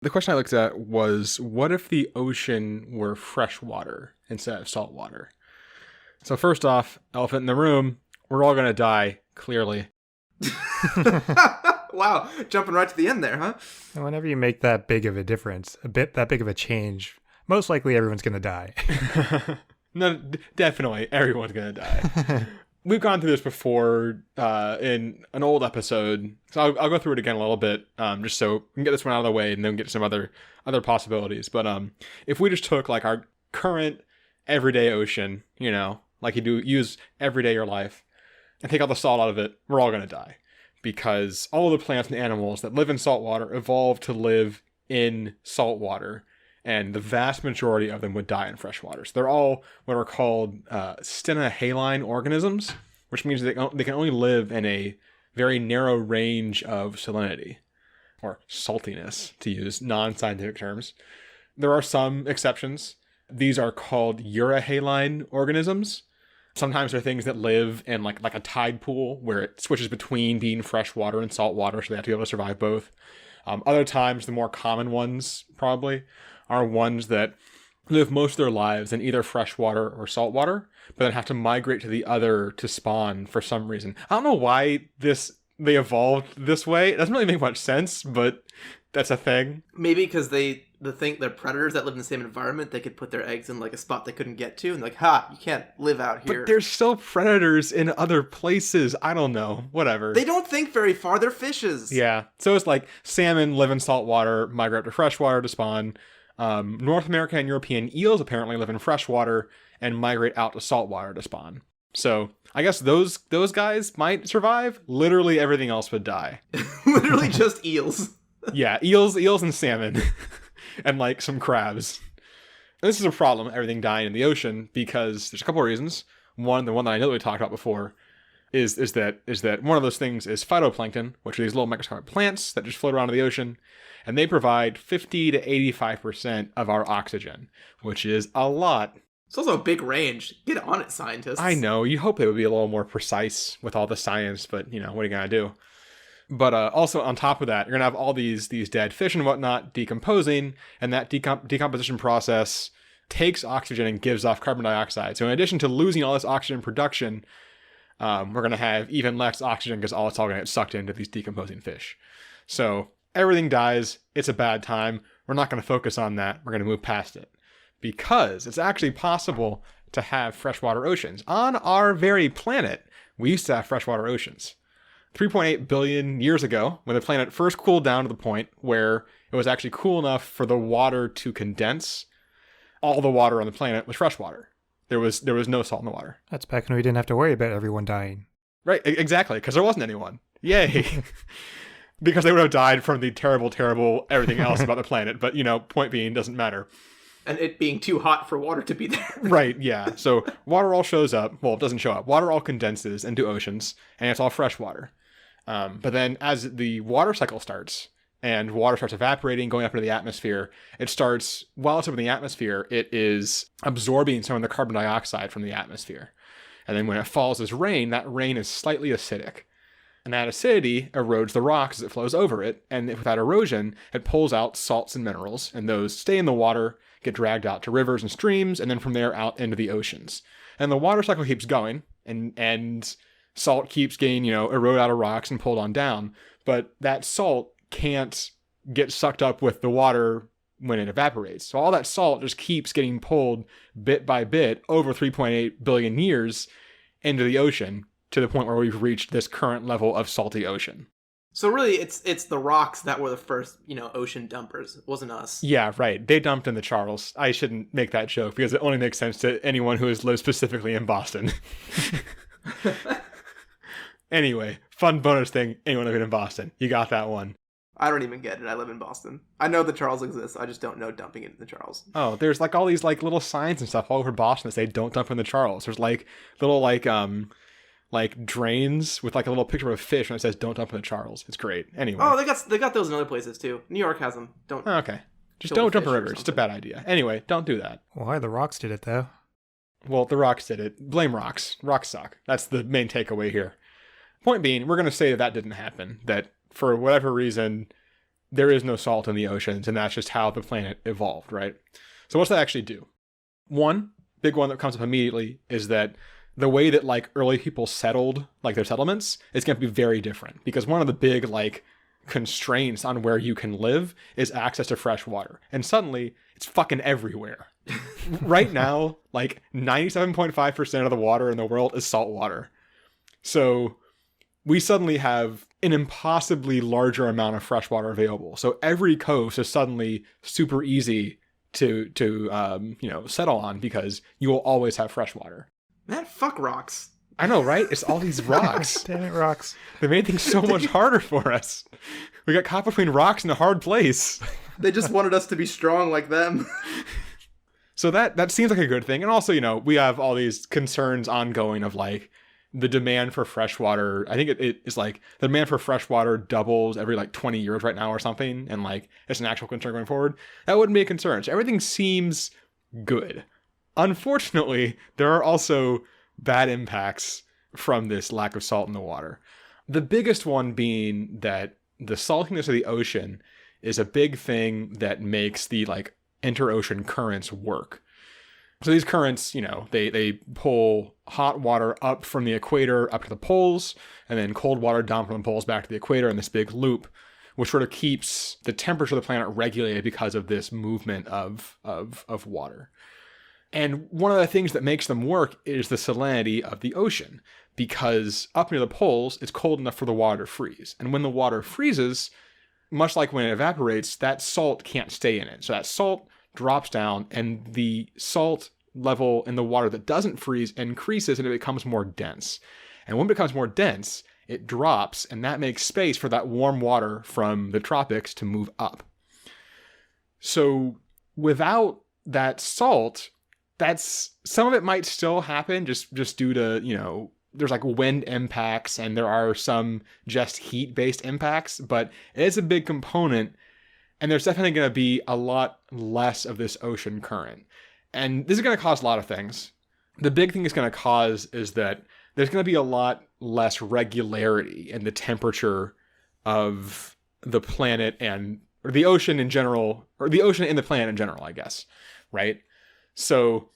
The question I looked at was, what if the ocean were freshwater instead of saltwater? So first off, elephant in the room, we're all going to die, clearly. Wow, jumping right to the end there, huh? And whenever you make that big of a difference, that big of a change, most likely everyone's going to die. No, definitely, everyone's going to die. We've gone through this before in an old episode, so I'll go through it again a little bit, just so we can get this one out of the way and then get to some other possibilities. But if we just took like our current everyday ocean, like you do use every day of your life, and take all the salt out of it, we're all going to die. Because all the plants and animals that live in salt water evolved to live in salt water, and the vast majority of them would die in fresh water. So they're all what are called stenohaline organisms, which means they can only live in a very narrow range of salinity, or saltiness, to use non-scientific terms. There are some exceptions. These are called urahaline organisms. Sometimes they're things that live in like a tide pool where it switches between being fresh water and salt water, so they have to be able to survive both. Other times, the more common ones probably are ones that live most of their lives in either freshwater or saltwater, but then have to migrate to the other to spawn for some reason. I don't know why they evolved this way. It doesn't really make much sense, but that's a thing. Maybe because they're predators that live in the same environment, they could put their eggs in like a spot they couldn't get to, and like, you can't live out here. But there's still predators in other places. I don't know. Whatever. They don't think very far. They're fishes. Yeah. So it's like salmon live in salt water, migrate to freshwater to spawn. North American and European eels apparently live in freshwater and migrate out to saltwater to spawn. So I guess those guys might survive. Literally everything else would die. Literally just eels. Yeah, eels and salmon. And like some crabs. And this is a problem, everything dying in the ocean, because there's a couple of reasons. One, the one that I know that we talked about before, is that one of those things is phytoplankton, which are these little microscopic plants that just float around in the ocean, and they provide 50 to 85% of our oxygen, which is a lot. It's also a big range. Get on it, scientists. I know, you hope they would be a little more precise with all the science, but what are you gonna do? But also on top of that, you're gonna have all these dead fish and whatnot decomposing, and that decomposition process takes oxygen and gives off carbon dioxide. So in addition to losing all this oxygen production, we're gonna have even less oxygen because it's all gonna get sucked into these decomposing fish. So everything dies. It's a bad time. We're not gonna focus on that. We're gonna move past it because it's actually possible to have freshwater oceans on our very planet. We used to have freshwater oceans. 3.8 billion years ago, when the planet first cooled down to the point where it was actually cool enough for the water to condense, all the water on the planet was freshwater. There was no salt in the water. That's back when we didn't have to worry about everyone dying. Right, exactly, because there wasn't anyone. Yay! Because they would have died from the terrible, terrible everything else about the planet. But, point being, doesn't matter. And it being too hot for water to be there. Right, yeah. So water all shows up. Well, it doesn't show up. Water all condenses into oceans, and it's all fresh water. But then as the water cycle starts and water starts evaporating, going up into the atmosphere, while it's up in the atmosphere, it is absorbing some of the carbon dioxide from the atmosphere. And then when it falls as rain, that rain is slightly acidic. And that acidity erodes the rocks as it flows over it. And with that erosion, it pulls out salts and minerals. And those stay in the water, get dragged out to rivers and streams, and then from there out into the oceans. And the water cycle keeps going, and salt keeps getting, eroded out of rocks and pulled on down. But that salt can't get sucked up with the water when it evaporates. So all that salt just keeps getting pulled bit by bit over 3.8 billion years into the ocean to the point where we've reached this current level of salty ocean. So really, it's the rocks that were the first, ocean dumpers. It wasn't us. Yeah, right. They dumped in the Charles. I shouldn't make that joke because it only makes sense to anyone who has lived specifically in Boston. Anyway, fun bonus thing, anyone living in Boston. You got that one. I don't even get it. I live in Boston. I know the Charles exists. I just don't know dumping it in the Charles. Oh, there's all these little signs and stuff all over Boston that say don't dump in the Charles. There's little drains with a little picture of a fish and it says don't dump in the Charles. It's great. Anyway. Oh, they got those in other places too. New York has them. Don't. Oh, okay. Just don't jump in rivers. It's a bad idea. Anyway, don't do that. Why the rocks did it though? Well, the rocks did it. Blame rocks. Rocks suck. That's the main takeaway here. Point being, we're going to say that didn't happen. That for whatever reason, there is no salt in the oceans, and that's just how the planet evolved, right? So what's that actually do? One big one that comes up immediately is that the way that like early people settled like their settlements is going to be very different, because one of the big like constraints on where you can live is access to fresh water, and suddenly it's fucking everywhere. Right now, like 97.5% of the water in the world is salt water. So we suddenly have an impossibly larger amount of fresh water available. So every coast is suddenly super easy to settle on, because you will always have fresh water. Man, fuck rocks. I know, right? It's all these rocks. Damn it, rocks. They made things so much harder for us. We got caught between rocks in a hard place. They just wanted us to be strong like them. So that seems like a good thing. And also, we have all these concerns ongoing of like the demand for fresh water. I think it is like the demand for fresh water doubles every like 20 years right now or something. And like it's an actual concern going forward. That wouldn't be a concern. So everything seems good. Unfortunately, there are also bad impacts from this lack of salt in the water. The biggest one being that the saltiness of the ocean is a big thing that makes the like interocean currents work. So these currents, they pull hot water up from the equator up to the poles, and then cold water down from the poles back to the equator in this big loop, which sort of keeps the temperature of the planet regulated because of this movement of water. And one of the things that makes them work is the salinity of the ocean, because up near the poles, it's cold enough for the water to freeze. And when the water freezes, much like when it evaporates, that salt can't stay in it. So that salt drops down, and the salt level in the water that doesn't freeze increases, and it becomes more dense. And when it becomes more dense, it drops, and that makes space for that warm water from the tropics to move up. So without that salt, some of it might still happen just due to, there's like wind impacts, and there are some just heat-based impacts, but it is a big component, and there's definitely going to be a lot less of this ocean current. And this is going to cause a lot of things. The big thing it's going to cause is that there's going to be a lot less regularity in the temperature of the planet or the ocean in general, or the ocean in the planet in general, I guess, right? So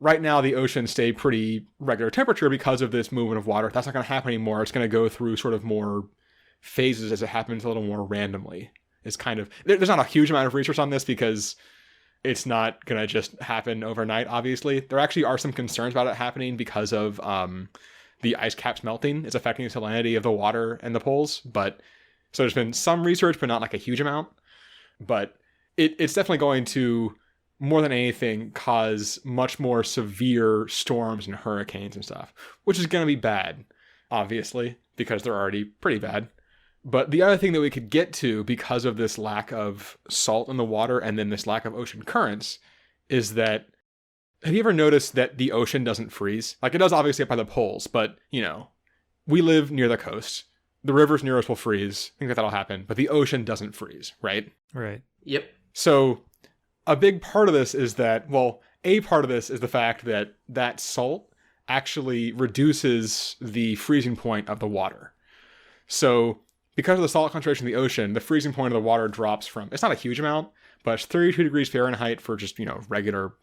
right now, the oceans stay pretty regular temperature because of this movement of water. That's not going to happen anymore. It's going to go through sort of more phases as it happens a little more randomly. It's kind of, there's not a huge amount of research on this because it's not going to just happen overnight, obviously. There actually are some concerns about it happening because of the ice caps melting. It's affecting the salinity of the water and the poles. So there's been some research, but not like a huge amount. But it's definitely going to, more than anything, cause much more severe storms and hurricanes and stuff, which is going to be bad, obviously, because they're already pretty bad. But the other thing that we could get to because of this lack of salt in the water and then this lack of ocean currents is that, have you ever noticed that the ocean doesn't freeze? Like, it does obviously up by the poles, but, we live near the coast. The rivers near us will freeze. I think that'll happen. But the ocean doesn't freeze, right? Right. Yep. So a big part of this is that, a part of this is the fact that salt actually reduces the freezing point of the water. So because of the salt concentration in the ocean, the freezing point of the water drops from, it's not a huge amount, but it's 32 degrees Fahrenheit for just, regular,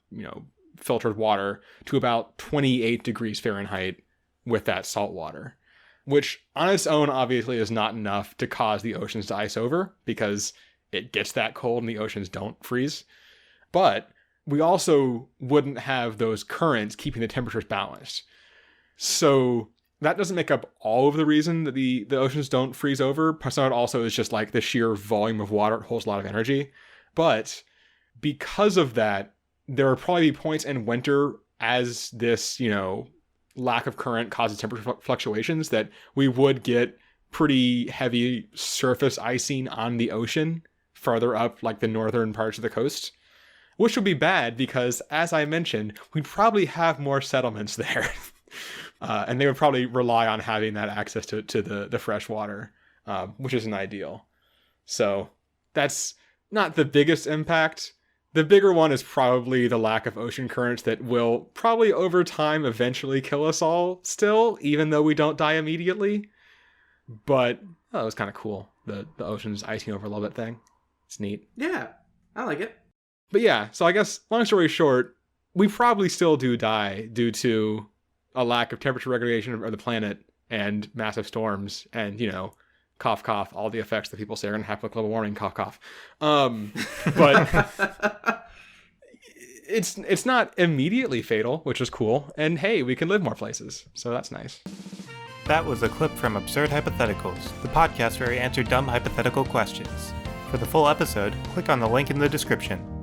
filtered water to about 28 degrees Fahrenheit with that salt water, which on its own obviously is not enough to cause the oceans to ice over because it gets that cold and the oceans don't freeze. But we also wouldn't have those currents keeping the temperatures balanced. So that doesn't make up all of the reason that the oceans don't freeze over. Some of it also is just like the sheer volume of water. It holds a lot of energy. But because of that, there will probably be points in winter as this, lack of current causes temperature fluctuations that we would get pretty heavy surface icing on the ocean farther up like the northern parts of the coast, which would be bad because, as I mentioned, we'd probably have more settlements there. And they would probably rely on having that access to the fresh water, which isn't ideal. So that's not the biggest impact. The bigger one is probably the lack of ocean currents that will probably over time eventually kill us all still, even though we don't die immediately. But that was kind of cool, the oceans icing over a little bit thing. It's neat. Yeah, I like it. But yeah, so I guess, long story short, we probably still do die due to a lack of temperature regulation of the planet and massive storms and, cough, cough, all the effects that people say are going to happen with global warming, cough, cough. But it's not immediately fatal, which is cool. And hey, we can live more places, so that's nice. That was a clip from Absurd Hypotheticals, the podcast where we answer dumb hypothetical questions. For the full episode, click on the link in the description.